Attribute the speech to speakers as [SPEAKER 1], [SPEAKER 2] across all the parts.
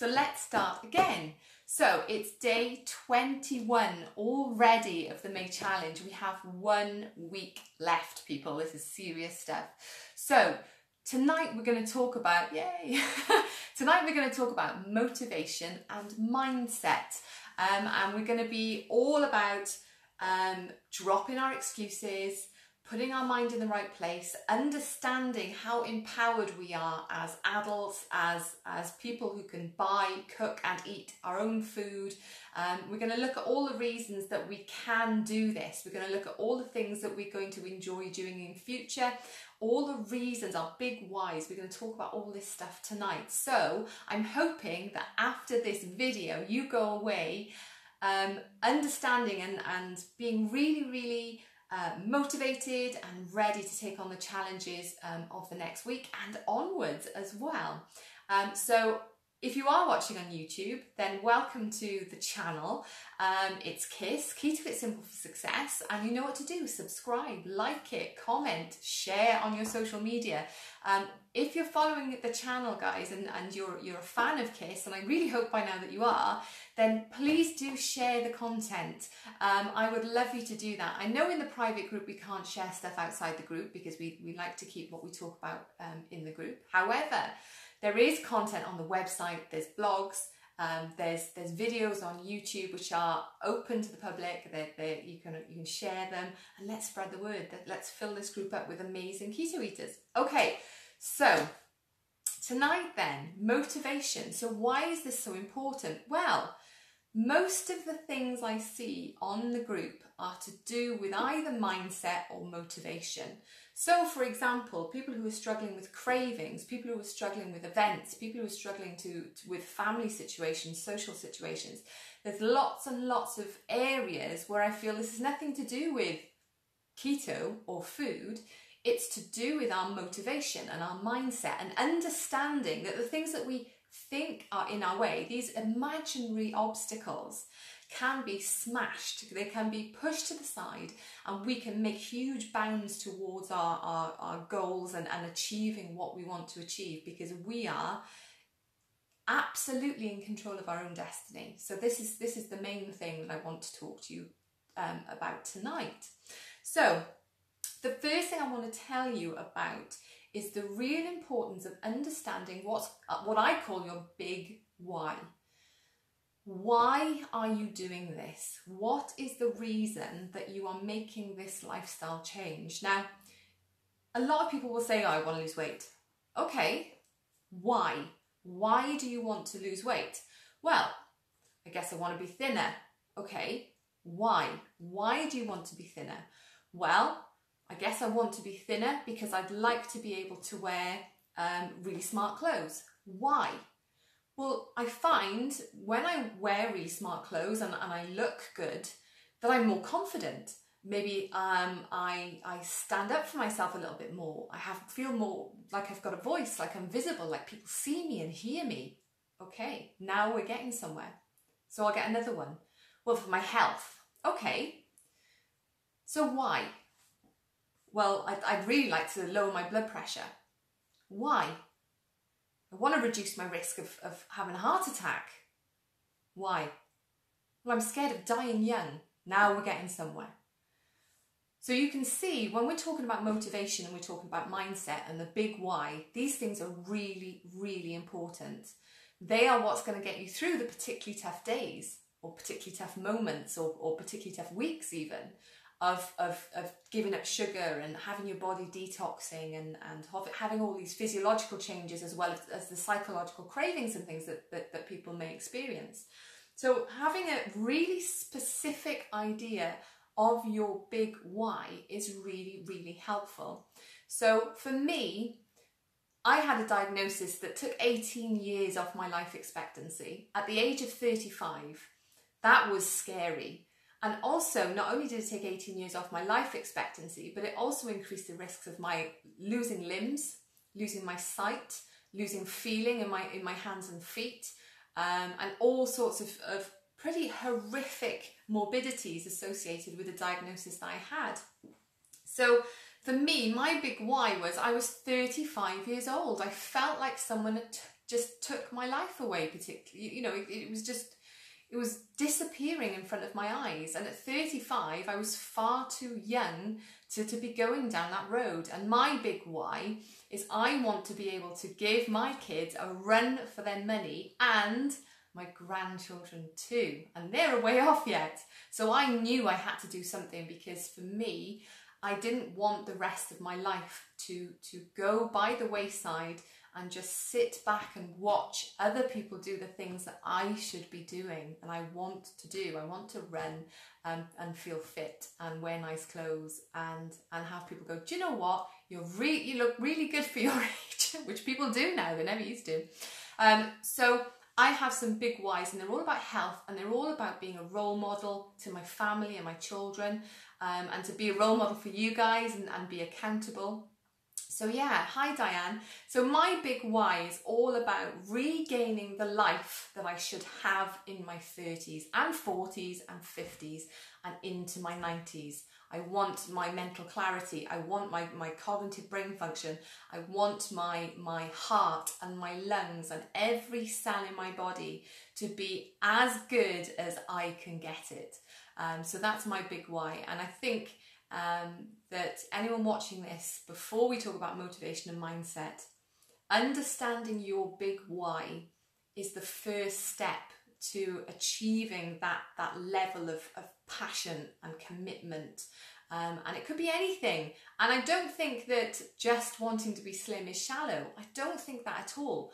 [SPEAKER 1] So let's start again. So it's day 21 already of the May challenge. We have 1 week left, people. This is serious stuff. So tonight we're going to talk about, yay! Tonight we're going to talk about motivation and mindset. And we're going to be all about dropping our excuses, putting our mind in the right place, understanding how empowered we are as adults, as people who can buy, cook and eat our own food. We're going to look at all the reasons that we can do this. We're going to look at all the things that we're going to enjoy doing in future, all the reasons, our big whys. We're going to talk about all this stuff tonight. So I'm hoping that after this video, you go away understanding and being really motivated and ready to take on the challenges of the next week and onwards as well. So if you are watching on YouTube, then welcome to the channel. It's KISS, Keto Fit Simple for Success, and you know what to do. Subscribe, like it, comment, share on your social media. If you're following the channel, guys, and you're a fan of KISS, and I really hope by now that you are, then please do share the content. I would love you to do that. I know in the private group we can't share stuff outside the group because we like to keep what we talk about in the group. However, there is content on the website, there's blogs, there's videos on YouTube which are open to the public. You can share them, and let's spread the word. Let's fill this group up with amazing keto eaters. Okay, so tonight then, motivation. So why is this so important? Well, most of the things I see on the group are to do with either mindset or motivation. So, for example, people who are struggling with cravings, people who are struggling with events, people who are struggling with family situations, social situations. There's lots and lots of areas where I feel this has nothing to do with keto or food. It's to do with our motivation and our mindset and understanding that the things that we think are in our way, these imaginary obstacles, can be smashed, they can be pushed to the side, and we can make huge bounds towards our goals and achieving what we want to achieve, because we are absolutely in control of our own destiny. So this is the main thing that I want to talk to you about tonight. So the first thing I want to tell you about is the real importance of understanding what I call your big why. Why are you doing this? What is the reason that you are making this lifestyle change? Now, a lot of people will say, oh, I want to lose weight. Okay, why? Why do you want to lose weight? Well, I guess I want to be thinner. Okay, why? Why do you want to be thinner? Well, I guess I want to be thinner because I'd like to be able to wear really smart clothes. Why? Well, I find when I wear really smart clothes and I look good, that I'm more confident. Maybe I stand up for myself a little bit more. Feel more like I've got a voice, like I'm visible, like people see me and hear me. Okay, now we're getting somewhere. So I'll get another one. Well, for my health. Okay, so why? Well, I'd really like to lower my blood pressure. Why? I want to reduce my risk of having a heart attack. Why? Well, I'm scared of dying young. Now we're getting somewhere. So you can see when we're talking about motivation and we're talking about mindset and the big why, these things are really, really important. They are what's going to get you through the particularly tough days or particularly tough moments or particularly tough weeks even of giving up sugar and having your body detoxing and having all these physiological changes as well as the psychological cravings and things that people may experience. So having a really specific idea of your big why is really, really helpful. So for me, I had a diagnosis that took 18 years off my life expectancy at the age of 35. That was scary. And also, not only did it take 18 years off my life expectancy, but it also increased the risks of my losing limbs, losing my sight, losing feeling in my hands and feet, and all sorts of pretty horrific morbidities associated with the diagnosis that I had. So for me, my big why was I was 35 years old. I felt like someone had just took my life away, particularly, you know, it was disappearing in front of my eyes. And at 35, I was far too young to be going down that road. And my big why is I want to be able to give my kids a run for their money, and my grandchildren too. And they're a way off yet. So I knew I had to do something, because for me, I didn't want the rest of my life to go by the wayside and just sit back and watch other people do the things that I should be doing and I want to do. I want to run and feel fit and wear nice clothes and have people go, do you know what? You look really good for your age, which people do now, they never used to. So I have some big whys, and they're all about health, and they're all about being a role model to my family and my children, and to be a role model for you guys and be accountable. So yeah, hi Diane. So my big why is all about regaining the life that I should have in my 30s and 40s and 50s and into my 90s. I want my mental clarity. I want my cognitive brain function. I want my heart and my lungs and every cell in my body to be as good as I can get it. So that's my big why. And I think that anyone watching this, before we talk about motivation and mindset, understanding your big why is the first step to achieving that level of passion and commitment. And it could be anything. And I don't think that just wanting to be slim is shallow. I don't think that at all.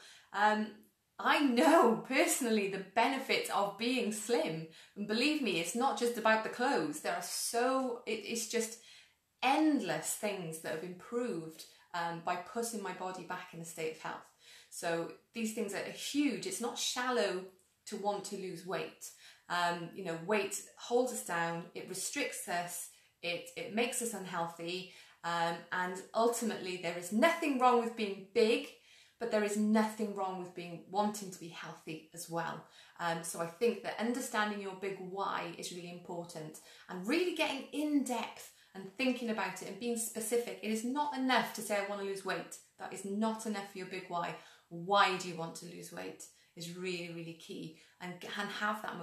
[SPEAKER 1] I know personally the benefits of being slim, and believe me, it's not just about the clothes. It's just endless things that have improved by putting my body back in a state of health. So these things are huge. It's not shallow to want to lose weight. You know, weight holds us down, it restricts us, it makes us unhealthy, and ultimately there is nothing wrong with being big, but there is nothing wrong with wanting to be healthy as well. So I think that understanding your big why is really important, and really getting in depth and thinking about it and being specific. It is not enough to say I want to lose weight. That is not enough for your big why. Why do you want to lose weight is really, really key, and have that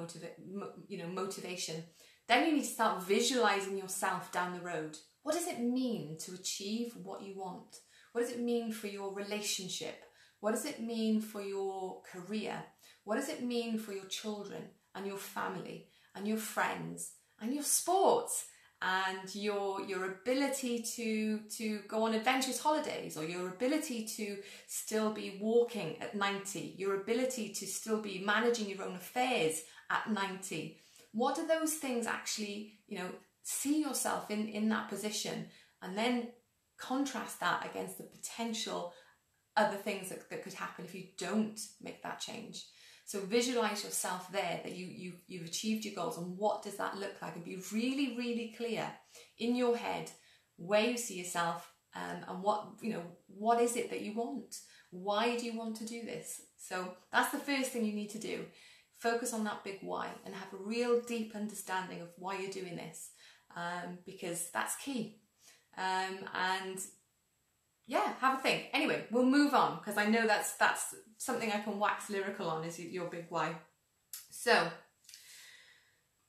[SPEAKER 1] motivation. Then you need to start visualizing yourself down the road. What does it mean to achieve what you want? What does it mean for your relationship? What does it mean for your career? What does it mean for your children and your family and your friends and your sports and your ability to go on adventurous holidays, or your ability to still be walking at 90, your ability to still be managing your own affairs at 90? What do those things actually, see yourself in that position, and then contrast that against the potential other things that could happen if you don't make that change. So visualize yourself there, that you've achieved your goals, and what does that look like, and be really, really clear in your head where you see yourself, and what is it that you want? Why do you want to do this? So that's the first thing you need to do. Focus on that big why and have a real deep understanding of why you're doing this, because that's key. And yeah, have a think. Anyway, we'll move on, because I know that's something I can wax lyrical on, is your big why. So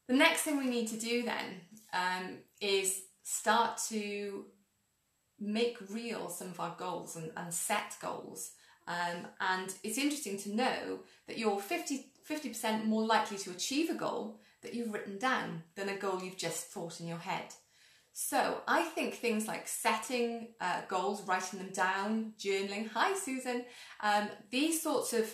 [SPEAKER 1] the next thing we need to do then is start to make real some of our goals and set goals. And it's interesting to know that you're 50% more likely to achieve a goal that you've written down than a goal you've just thought in your head. So I think things like setting goals, writing them down, journaling, hi Susan, these sorts of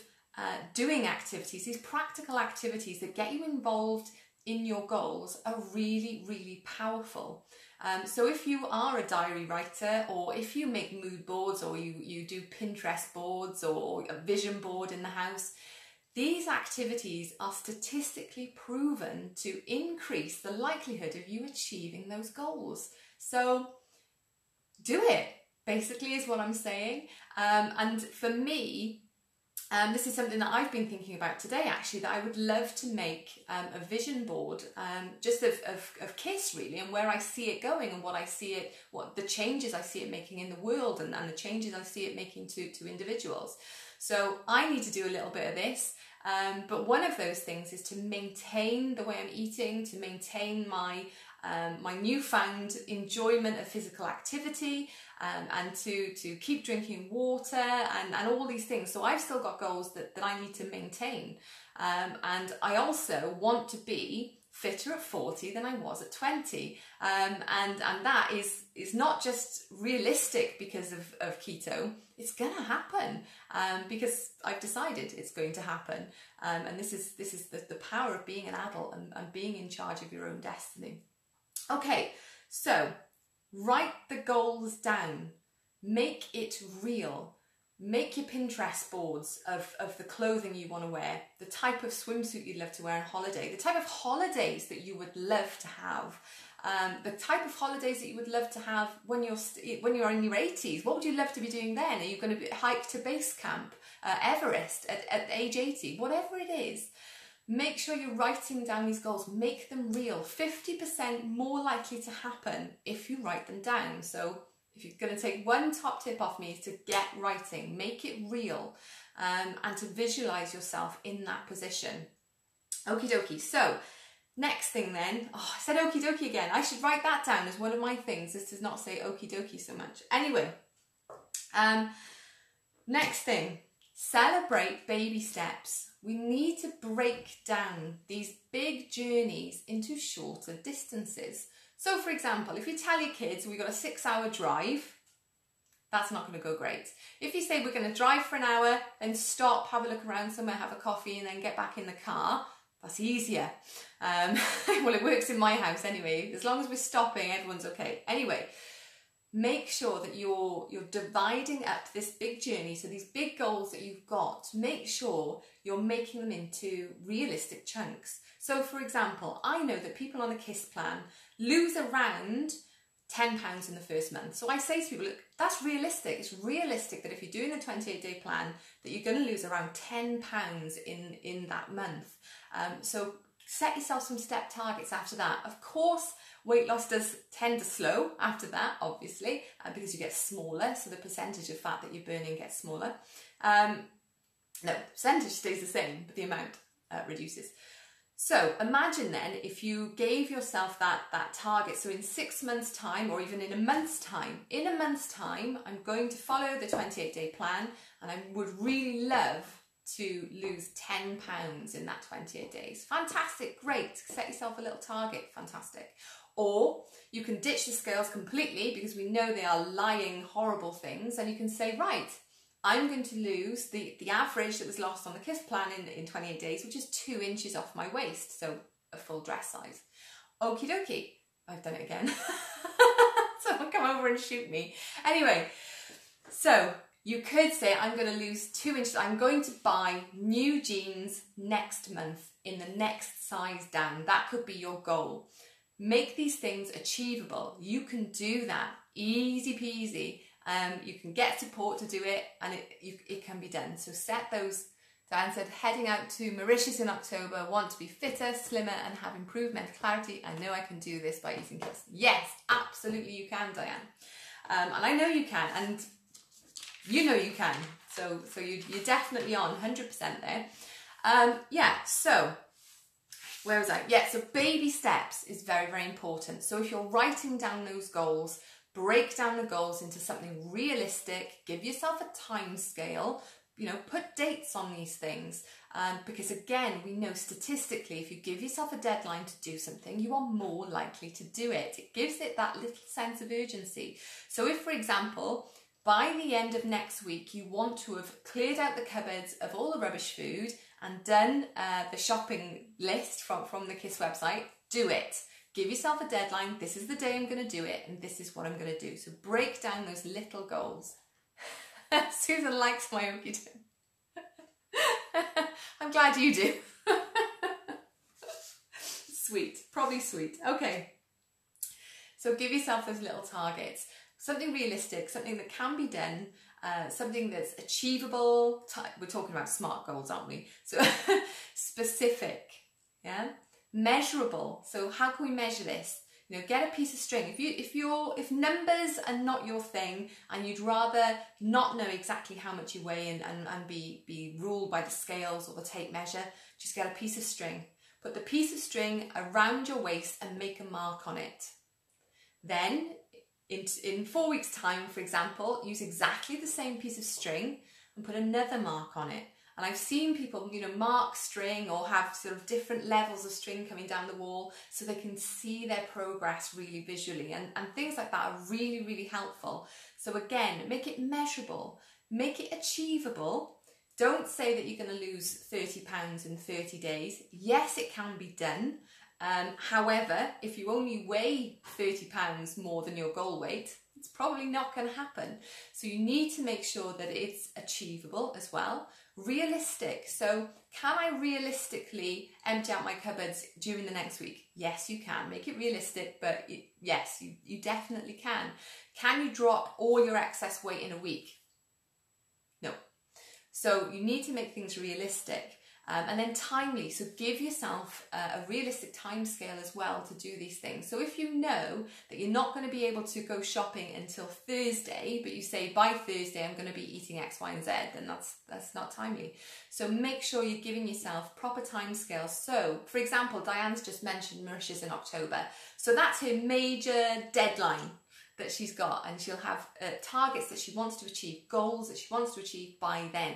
[SPEAKER 1] doing activities, these practical activities that get you involved in your goals are really, really powerful. So if you are a diary writer, or if you make mood boards, or you do Pinterest boards, or a vision board in the house, these activities are statistically proven to increase the likelihood of you achieving those goals. So do it, basically, is what I'm saying. And for me, this is something that I've been thinking about today, actually, that I would love to make a vision board, just of KISS, really, and where I see it going, and what the changes I see it making in the world, and the changes I see it making to individuals. So I need to do a little bit of this. But one of those things is to maintain the way I'm eating, to maintain my my newfound enjoyment of physical activity, and to keep drinking water and all these things. So I've still got goals that I need to maintain. And I also want to be fitter at 40 than I was at 20. And that is not just realistic because of keto. It's going to happen because I've decided it's going to happen. And this is the power of being an adult and being in charge of your own destiny. Okay, so write the goals down. Make it real. Make your Pinterest boards of the clothing you want to wear, the type of swimsuit you'd love to wear on holiday, the type of holidays that you would love to have, the type of holidays that you would love to have when you're in your 80s. What would you love to be doing then? Are you going to hike to base camp, Everest at age 80? Whatever it is, make sure you're writing down these goals. Make them real. 50% more likely to happen if you write them down. So if you're going to take one top tip off me, is to get writing, make it real, and to visualize yourself in that position. Okie dokie. So next thing then, I said okie dokie again. I should write that down as one of my things. This does not say okie dokie so much. Anyway, next thing, celebrate baby steps. We need to break down these big journeys into shorter distances. So for example, if you tell your kids we've got a 6-hour drive, that's not going to go great. If you say we're going to drive for an hour, then stop, have a look around somewhere, have a coffee, and then get back in the car, that's easier. Well, it works in my house anyway. As long as we're stopping, everyone's okay. Anyway, make sure that you're dividing up this big journey. So these big goals that you've got, make sure you're making them into realistic chunks. So for example, I know that people on a KISS plan lose around £10 in the first month. So I say to people, look, that's realistic. It's realistic that if you're doing a 28-day plan, that you're going to lose around £10 in that month. So set yourself some step targets after that. Of course, weight loss does tend to slow after that, obviously, because you get smaller. So the percentage of fat that you're burning gets smaller. No, percentage stays the same, but the amount reduces. So imagine then if you gave yourself that target. So in 6 months' time, or even in a month's time, I'm going to follow the 28-day plan, and I would really love to lose £10 in that 28 days. Fantastic, great. Set yourself a little target, fantastic. Or you can ditch the scales completely because we know they are lying, horrible things, and you can say, right, I'm going to lose the average that was lost on the KISS plan in 28 days, which is 2 inches off my waist, so a full dress size. Okie dokie. I've done it again. Someone come over and shoot me. Anyway, so you could say, I'm going to lose 2 inches. I'm going to buy new jeans next month in the next size down. That could be your goal. Make these things achievable. You can do that. Easy peasy. You can get support to do it, and it can be done. So set those. Diane said, heading out to Mauritius in October, want to be fitter, slimmer, and have improved mental clarity. I know I can do this by eating KISS. Yes, absolutely you can, Diane. And I know you can, and you know you can. So you're definitely on 100% there. Yeah, so where was I? Yeah, so baby steps is very, very important. So if you're writing down those goals, break down the goals into something realistic, give yourself a time scale, put dates on these things, because again, we know statistically, if you give yourself a deadline to do something, you are more likely to do it. It gives it that little sense of urgency. So if, for example, by the end of next week, you want to have cleared out the cupboards of all the rubbish food and done the shopping list from the KISS website, do it. Give yourself a deadline. This is the day I'm going to do it, and this is what I'm going to do. So break down those little goals. Susan likes my okie doke. I'm glad you do. Sweet, probably sweet. Okay. So give yourself those little targets. Something realistic, something that can be done, something that's achievable. We're talking about SMART goals, aren't we? So specific, yeah? Measurable. So how can we measure this? You know, get a piece of string. If numbers are not your thing and you'd rather not know exactly how much you weigh and be ruled by the scales or the tape measure, just get a piece of string. Put the piece of string around your waist and make a mark on it. Then in 4 weeks' time, for example, use exactly the same piece of string and put another mark on it. And I've seen people, you know, mark string or have sort of different levels of string coming down the wall so they can see their progress really visually. And things like that are really, really helpful. So again, make it measurable, make it achievable. Don't say that you're going to lose 30 pounds in 30 days. Yes, it can be done. However, if you only weigh 30 pounds more than your goal weight, it's probably not going to happen. So you need to make sure that it's achievable as well. Realistic. So can I realistically empty out my cupboards during the next week? Yes, you can. Make it realistic, but yes, you definitely can. Can you drop all your excess weight in a week? No. So you need to make things realistic. And then timely, so give yourself a realistic time scale as well to do these things. So if you know that you're not going to be able to go shopping until Thursday, but you say by Thursday I'm going to be eating X, Y and Z, then that's not timely. So make sure you're giving yourself proper time scales. So for example, Diane's just mentioned Mauritius in October. So that's her major deadline that she's got, and she'll have targets that she wants to achieve, goals that she wants to achieve by then.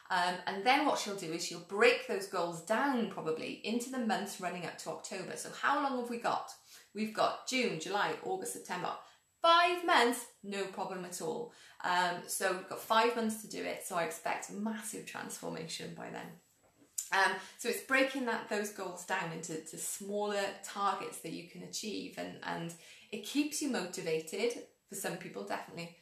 [SPEAKER 1] And then what she'll do is she'll break those goals down probably into the months running up to October. So how long have we got? We've got June, July, August, September. 5 months, no problem at all. So we've got 5 months to do it. So I expect massive transformation by then. So it's breaking those goals down into smaller targets that you can achieve, and it keeps you motivated. For some people, definitely.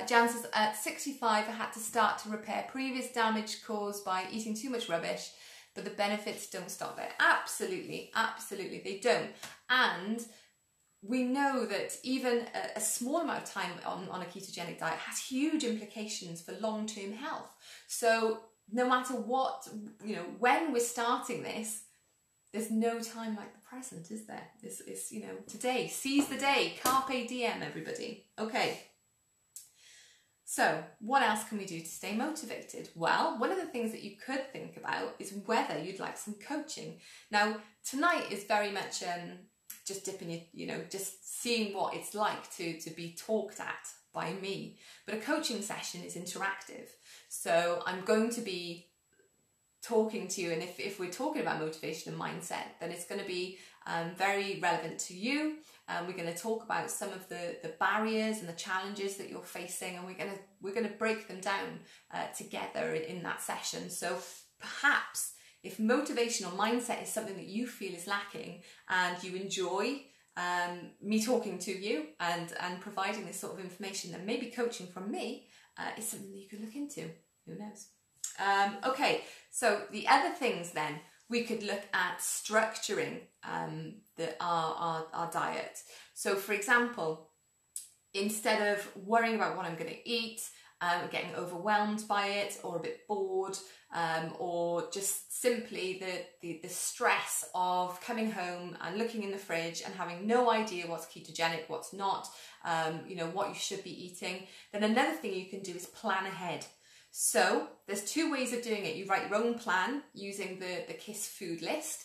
[SPEAKER 1] Jan says, at 65, I had to start to repair previous damage caused by eating too much rubbish, but the benefits don't stop there. Absolutely, absolutely, they don't. And we know that even a small amount of time on a ketogenic diet has huge implications for long-term health. So no matter what, you know, when we're starting this, there's no time like the present, is there? It's you know, today, seize the day, carpe diem, everybody. Okay. So what else can we do to stay motivated? Well, one of the things that you could think about is whether you'd like some coaching. Now, tonight is very much just dipping your, you know, just seeing what it's like to be talked at by me. But a coaching session is interactive. So I'm going to be talking to you, and if we're talking about motivation and mindset, then it's going to be very relevant to you. We're going to talk about some of the barriers and the challenges that you're facing, and we're going to break them down together in that session. So perhaps if motivation or mindset is something that you feel is lacking, and you enjoy me talking to you and providing this sort of information, then maybe coaching from me is something that you could look into. Who knows? Okay, so the other things then, we could look at structuring our diet. So for example, instead of worrying about what I'm going to eat, getting overwhelmed by it, or a bit bored, or just simply the stress of coming home and looking in the fridge and having no idea what's ketogenic, what's not, you know, what you should be eating, then another thing you can do is plan ahead. So there's 2 ways of doing it. You write your own plan using the KISS food list,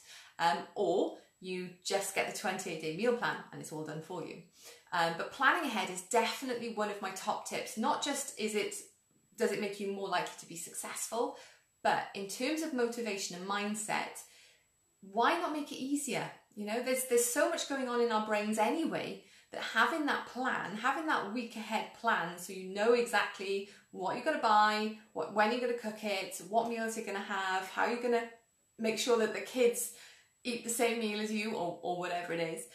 [SPEAKER 1] or you just get the 28-day meal plan and it's all done for you. But planning ahead is definitely one of my top tips. Not just does it make you more likely to be successful, but in terms of motivation and mindset, why not make it easier? You know, there's so much going on in our brains anyway, that having that plan, having that week ahead plan, so you know exactly what you're going to buy, when you're going to cook it, what meals you're going to have, how you're going to make sure that the kids eat the same meal as you, or whatever it is.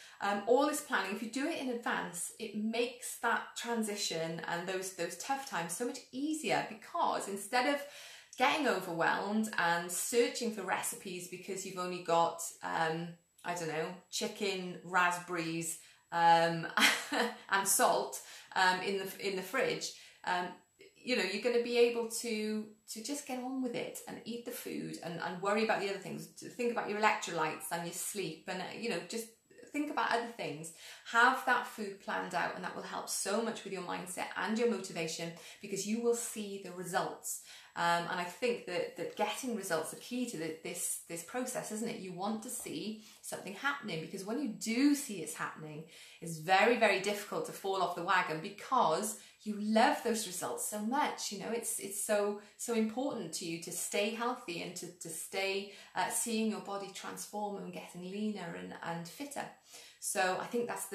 [SPEAKER 1] All this planning, if you do it in advance, it makes that transition and those tough times so much easier, because instead of getting overwhelmed and searching for recipes because you've only got, I don't know, chicken, raspberries, and salt in the fridge, you know, you're going to be able to just get on with it and eat the food and worry about the other things, to think about your electrolytes and your sleep, and you know, just think about other things. Have that food planned out, and that will help so much with your mindset and your motivation, because you will see the results. And I think that getting results are key to this process, isn't it? You want to see something happening, because when you do see it's happening, it's very, very difficult to fall off the wagon, because you love those results so much. You know, it's so important to you to stay healthy and to stay seeing your body transform and getting leaner and fitter. So I think that's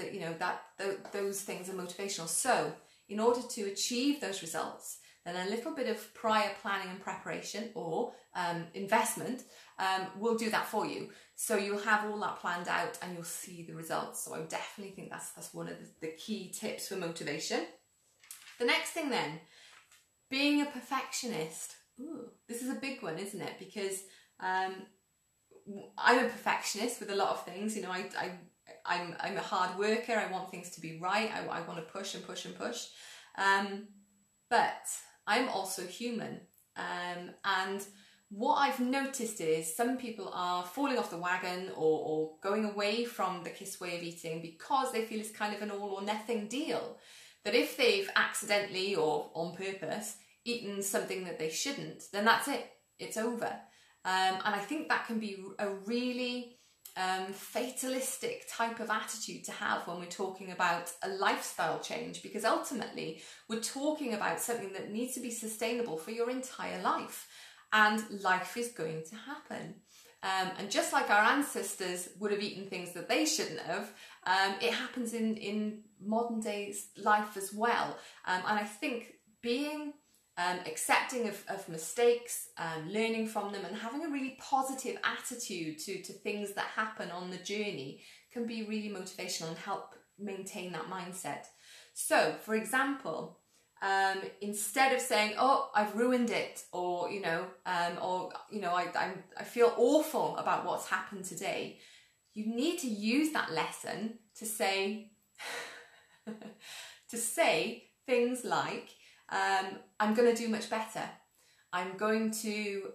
[SPEAKER 1] those things are motivational. So in order to achieve those results, then a little bit of prior planning and preparation, or investment, will do that for you. So you'll have all that planned out and you'll see the results. So I definitely think that's one of the key tips for motivation. The next thing then, being a perfectionist. Ooh, this is a big one, isn't it? Because I'm a perfectionist with a lot of things. You know, I'm a hard worker. I want things to be right. I want to push and push and push. But I'm also human. And what I've noticed is some people are falling off the wagon or going away from the KISS way of eating because they feel it's kind of an all or nothing deal. That if they've accidentally or on purpose eaten something that they shouldn't, then that's it. It's over. And I think that can be a really fatalistic type of attitude to have when we're talking about a lifestyle change, because ultimately we're talking about something that needs to be sustainable for your entire life, and life is going to happen. And just like our ancestors would have eaten things that they shouldn't have, it happens in modern day's life as well. And I think being accepting of mistakes, learning from them, and having a really positive attitude to things that happen on the journey can be really motivational and help maintain that mindset. So, for example, instead of saying, "Oh, I've ruined it," or I feel awful about what's happened today, you need to use that lesson to say things like, I'm going to do much better. I'm going to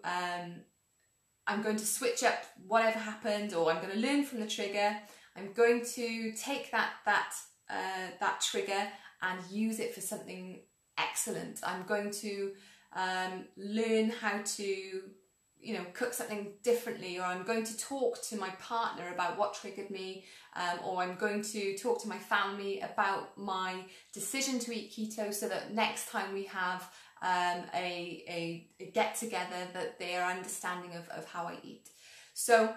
[SPEAKER 1] switch up whatever happened, or I'm going to learn from the trigger. I'm going to take that trigger and use it for something excellent. I'm going to learn how to, cook something differently, or I'm going to talk to my partner about what triggered me, or I'm going to talk to my family about my decision to eat keto, so that next time we have a get together, that they are understanding of how I eat. So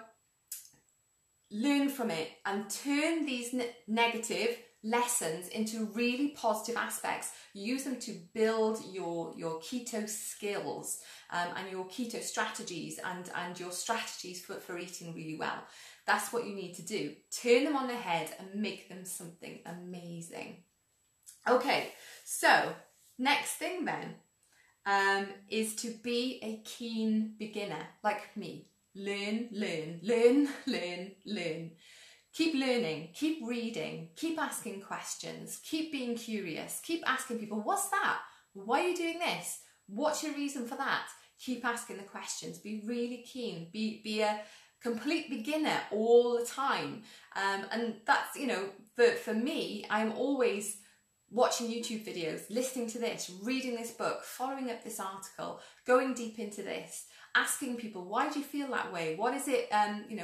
[SPEAKER 1] learn from it and turn these negative lessons into really positive aspects. Use them to build your keto skills, and your keto strategies, and your strategies for eating really well. That's what you need to do. Turn them on their head and make them something amazing. Okay, so next thing then is to be a keen beginner like me. Learn. Keep learning, keep reading, keep asking questions, keep being curious, keep asking people, what's that? Why are you doing this? What's your reason for that? Keep asking the questions, be really keen, be a complete beginner all the time. And that's, for me, I'm always watching YouTube videos, listening to this, reading this book, following up this article, going deep into this, asking people, why do you feel that way? What is it,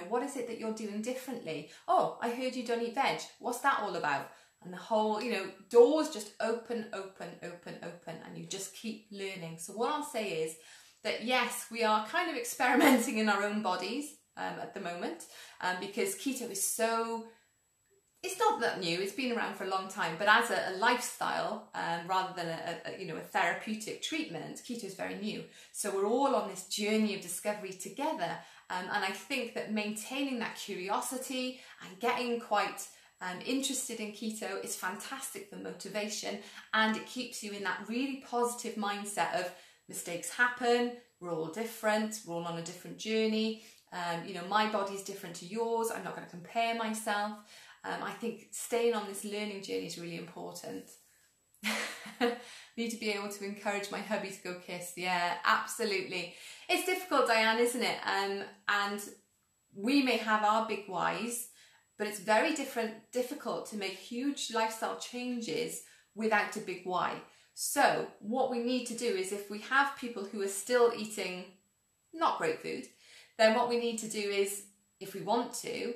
[SPEAKER 1] what is it that you're doing differently? Oh, I heard you don't eat veg. What's that all about? And the whole, doors just open, and you just keep learning. So what I'll say is that yes, we are kind of experimenting in our own bodies at the moment, because keto is it's not that new, it's been around for a long time, but as a lifestyle, rather than a therapeutic treatment, keto is very new. So we're all on this journey of discovery together, and I think that maintaining that curiosity and getting quite interested in keto is fantastic for motivation, and it keeps you in that really positive mindset of mistakes happen, we're all different, we're all on a different journey, my body's different to yours, I'm not going to compare myself. I think staying on this learning journey is really important. Need to be able to encourage my hubby to go kiss. Yeah, absolutely. It's difficult, Diane, isn't it? And we may have our big whys, but it's very difficult to make huge lifestyle changes without a big why. So what we need to do is, if we have people who are still eating not great food, then what we need to do is, if we want to,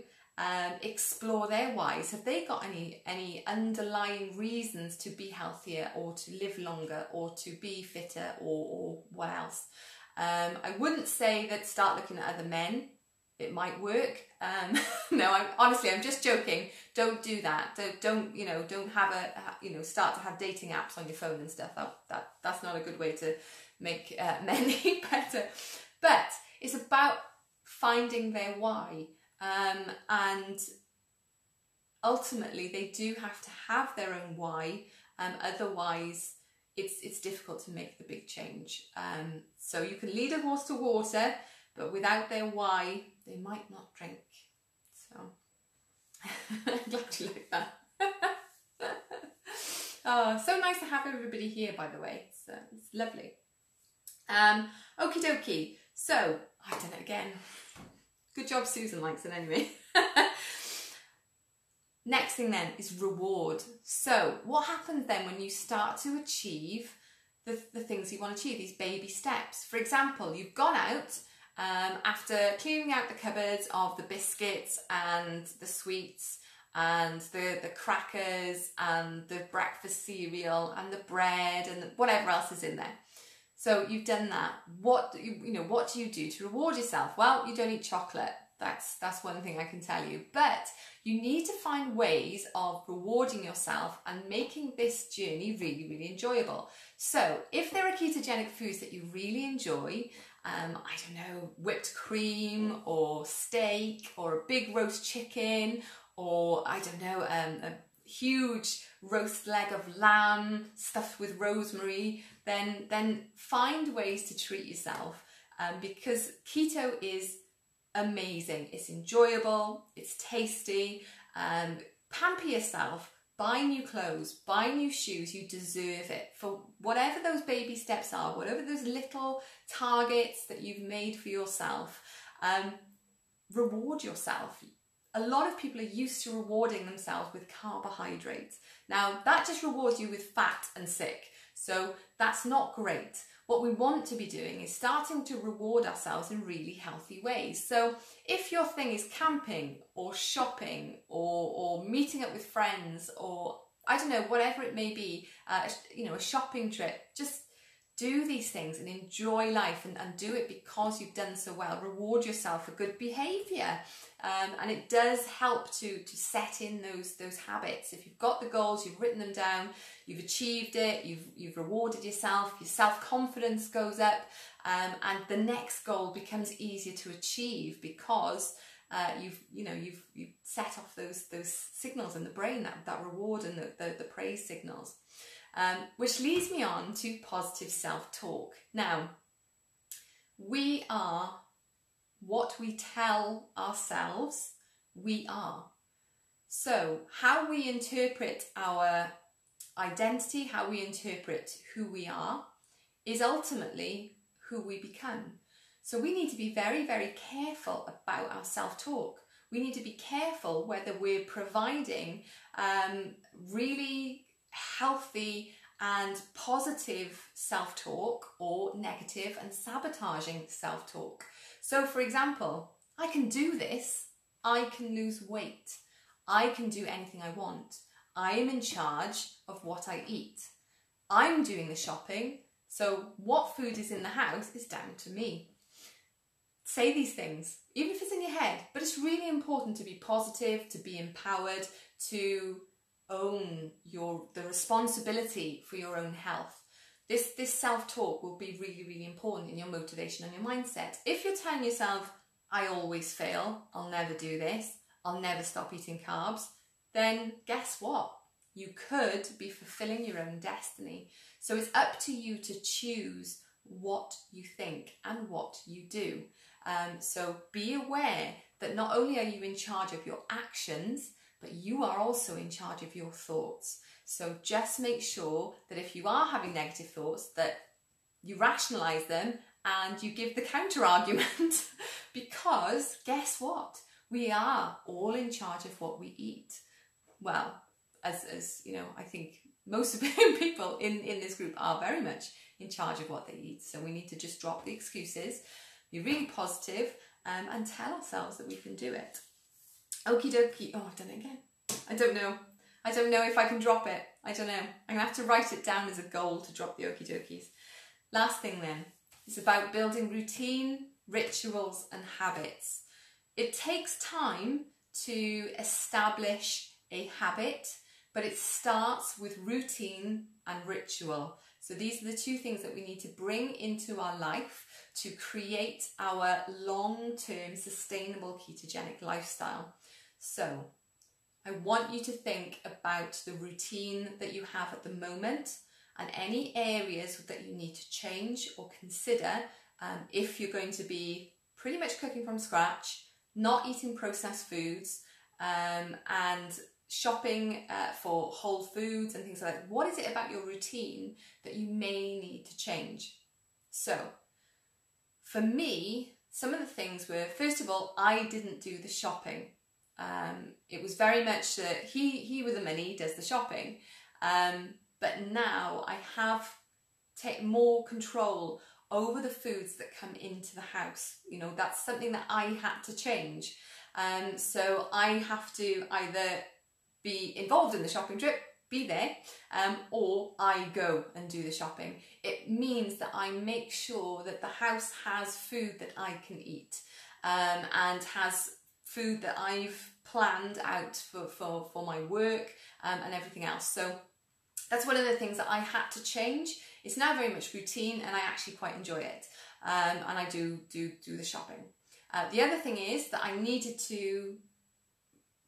[SPEAKER 1] explore their whys. Have they got any underlying reasons to be healthier or to live longer or to be fitter or what else? I wouldn't say that start looking at other men. It might work. No, I'm just joking. Don't do that. Don't have start to have dating apps on your phone and stuff. That's not a good way to make men eat better. But it's about finding their why. And ultimately they do have to have their own why. Otherwise it's difficult to make the big change. So you can lead a horse to water, but without their why, they might not drink. So I'm glad you like that. Oh, so nice to have everybody here, by the way. It's lovely. Okie dokie. So I've done it again. Good job, Susan likes it anyway. Next thing then is reward. So what happens then when you start to achieve the things you want to achieve, these baby steps? For example, you've gone out after clearing out the cupboards of the biscuits and the sweets and the crackers and the breakfast cereal and the bread and whatever else is in there. So you've done that. What do you do to reward yourself? Well, you don't eat chocolate. That's one thing I can tell you. But you need to find ways of rewarding yourself and making this journey really, really enjoyable. So if there are ketogenic foods that you really enjoy, I don't know, whipped cream or steak or a big roast chicken, or I don't know, a huge roast leg of lamb stuffed with rosemary, then find ways to treat yourself, because keto is amazing. It's enjoyable, it's tasty. Pamper yourself, buy new clothes, buy new shoes. You deserve it for whatever those baby steps are, whatever those little targets that you've made for yourself. Reward yourself. A lot of people are used to rewarding themselves with carbohydrates. Now that just rewards you with fat and sick, so that's not great. What we want to be doing is starting to reward ourselves in really healthy ways. So if your thing is camping or shopping or meeting up with friends, or I don't know, whatever it may be, a shopping trip, just do these things and enjoy life, and do it because you've done so well. Reward yourself for good behaviour, and it does help to set in those habits. If you've got the goals, you've written them down, you've achieved it, you've rewarded yourself, your self-confidence goes up, and the next goal becomes easier to achieve because you've set off those signals in the brain, that reward and the praise signals. Which leads me on to positive self-talk. Now, we are what we tell ourselves we are. So how we interpret our identity, how we interpret who we are, is ultimately who we become. So we need to be very, very careful about our self-talk. We need to be careful whether we're providing really healthy and positive self-talk or negative and sabotaging self-talk. So for example, I can do this, I can lose weight, I can do anything I want, I am in charge of what I eat, I'm doing the shopping, so what food is in the house is down to me. Say these things, even if it's in your head, but it's really important to be positive, to be empowered, to own the responsibility for your own health. This self-talk will be really, really important in your motivation and your mindset. If you're telling yourself, I always fail, I'll never do this, I'll never stop eating carbs, then guess what? You could be fulfilling your own destiny. So it's up to you to choose what you think and what you do. So be aware that not only are you in charge of your actions, but you are also in charge of your thoughts. So just make sure that if you are having negative thoughts, that you rationalize them and you give the counter argument, because guess what? We are all in charge of what we eat. Well, as you know, I think most of the people in this group are very much in charge of what they eat. So we need to just drop the excuses, be really positive, and tell ourselves that we can do it. Okie dokie. Oh, I've done it again. I don't know if I can drop it. I don't know. I'm going to have to write it down as a goal to drop the okie dokies. Last thing then, it's about building routine, rituals and habits. It takes time to establish a habit, but it starts with routine and ritual. So these are the two things that we need to bring into our life to create our long-term sustainable ketogenic lifestyle. So I want you to think about the routine that you have at the moment and any areas that you need to change or consider if you're going to be pretty much cooking from scratch, not eating processed foods, and shopping for whole foods and things like that. What is it about your routine that you may need to change? So for me, some of the things were, first of all, I didn't do the shopping. It was very much that he with a mini does the shopping, but now I have taken more control over the foods that come into the house. You know, that's something that I had to change. So I have to either be involved in the shopping trip, be there, or I go and do the shopping. It means that I make sure that the house has food that I can eat, and has food that I've planned out for my work, and everything else. So that's one of the things that I had to change. It's now very much routine and I actually quite enjoy it, and I do the shopping. The other thing is that I needed to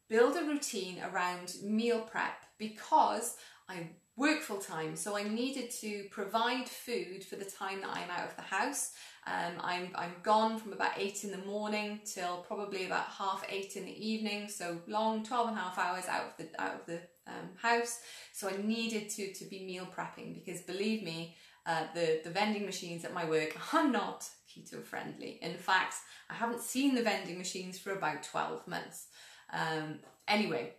[SPEAKER 1] build a routine around meal prep because I work full time, so I needed to provide food for the time that I'm out of the house. I'm gone from about 8 in the morning till probably about 7:30 in the evening, so long 12.5 hours out of the house. So I needed to be meal prepping because, believe me, the vending machines at my work are not keto friendly. In fact, I haven't seen the vending machines for about 12 months. Anyway,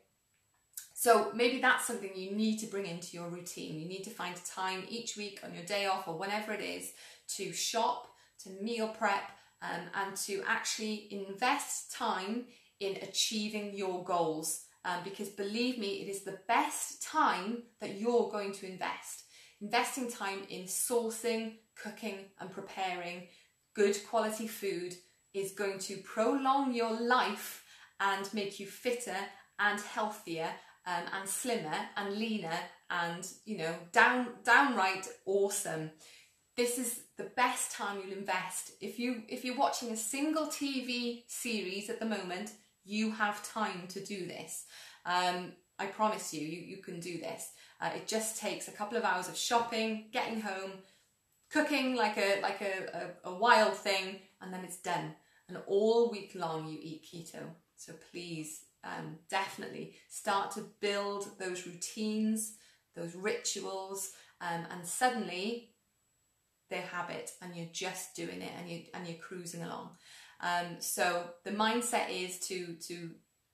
[SPEAKER 1] so maybe that's something you need to bring into your routine. You need to find time each week on your day off or whenever it is to shop, to meal prep, and to actually invest time in achieving your goals. Because believe me, it is the best time that you're going to invest. Investing time in sourcing, cooking and preparing good quality food is going to prolong your life and make you fitter and healthier, and slimmer and leaner and, you know, downright awesome. This is the best time you'll invest. If you're watching a single TV series at the moment, you have time to do this. I promise you can do this. It just takes a couple of hours of shopping, getting home, cooking like a wild thing, and then it's done. And all week long you eat keto. So please, definitely start to build those routines, those rituals, and suddenly they're habit and you're just doing it and you're cruising along. So the mindset is to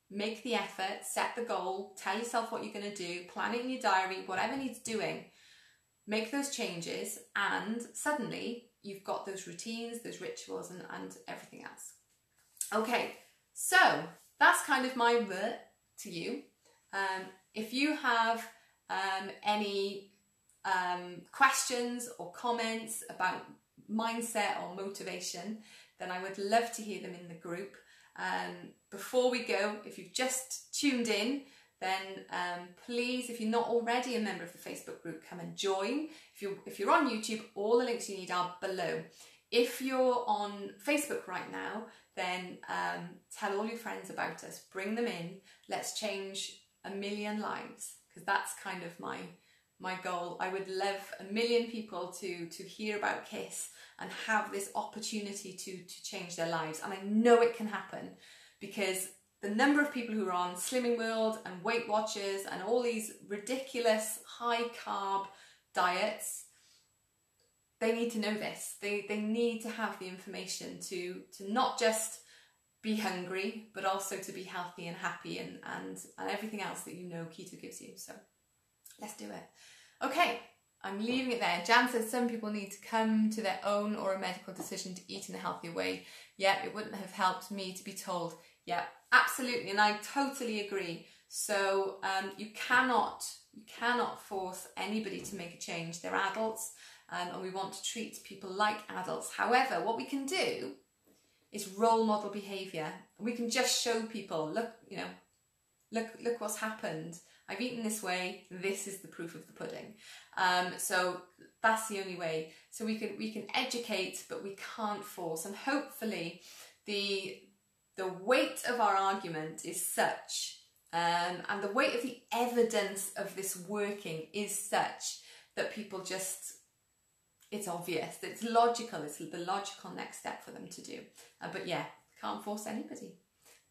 [SPEAKER 1] make the effort, set the goal, tell yourself what you're going to do, plan it in your diary, whatever needs doing, make those changes, and suddenly you've got those routines, those rituals and everything else. Okay, so that's kind of my word to you. If you have any questions or comments about mindset or motivation, then I would love to hear them in the group. Before we go, if you've just tuned in, then please, if you're not already a member of the Facebook group, come and join. If you're on YouTube, all the links you need are below. If you're on Facebook right now, then tell all your friends about us, bring them in, let's change 1 million lives, because that's kind of my goal. I would love 1 million people to hear about KISS and have this opportunity to change their lives. And I know it can happen, because the number of people who are on Slimming World and Weight Watchers and all these ridiculous high carb diets, they need to know this. They need to have the information to not just be hungry, but also to be healthy and happy and everything else that you know keto gives you. So let's do it. Okay, I'm leaving it there. Jan says some people need to come to their own or a medical decision to eat in a healthier way. Yeah, it wouldn't have helped me to be told. Yeah, absolutely, and I totally agree. So you cannot force anybody to make a change. They're adults, and we want to treat people like adults. However, what we can do is role model behaviour. We can just show people, look, you know, look what's happened. I've eaten this way. This is the proof of the pudding. So that's the only way. So we can educate, but we can't force. And hopefully, the weight of our argument is such, and the weight of the evidence of this working is such that people just, it's obvious, it's logical, it's the logical next step for them to do. But yeah, can't force anybody.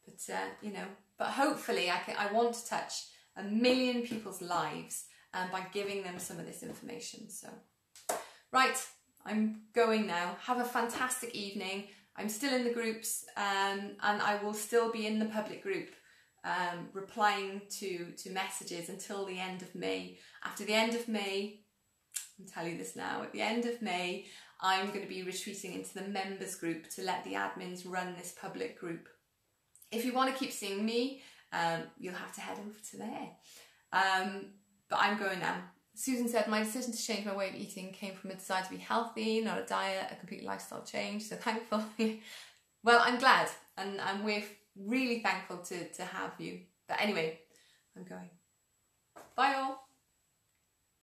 [SPEAKER 1] But you know, but hopefully I want to touch 1 million people's lives by giving them some of this information. So, right, I'm going now. Have a fantastic evening. I'm still in the groups, and I will still be in the public group replying to messages until the end of May. After the end of May, I'll tell you this now, at the end of May, I'm going to be retreating into the members group to let the admins run this public group. If you want to keep seeing me, you'll have to head over to there. But I'm going now. Susan said, my decision to change my way of eating came from a desire to be healthy, not a diet, a complete lifestyle change. So thankful. Well, I'm glad, and we're really thankful to have you. But anyway, I'm going. Bye all.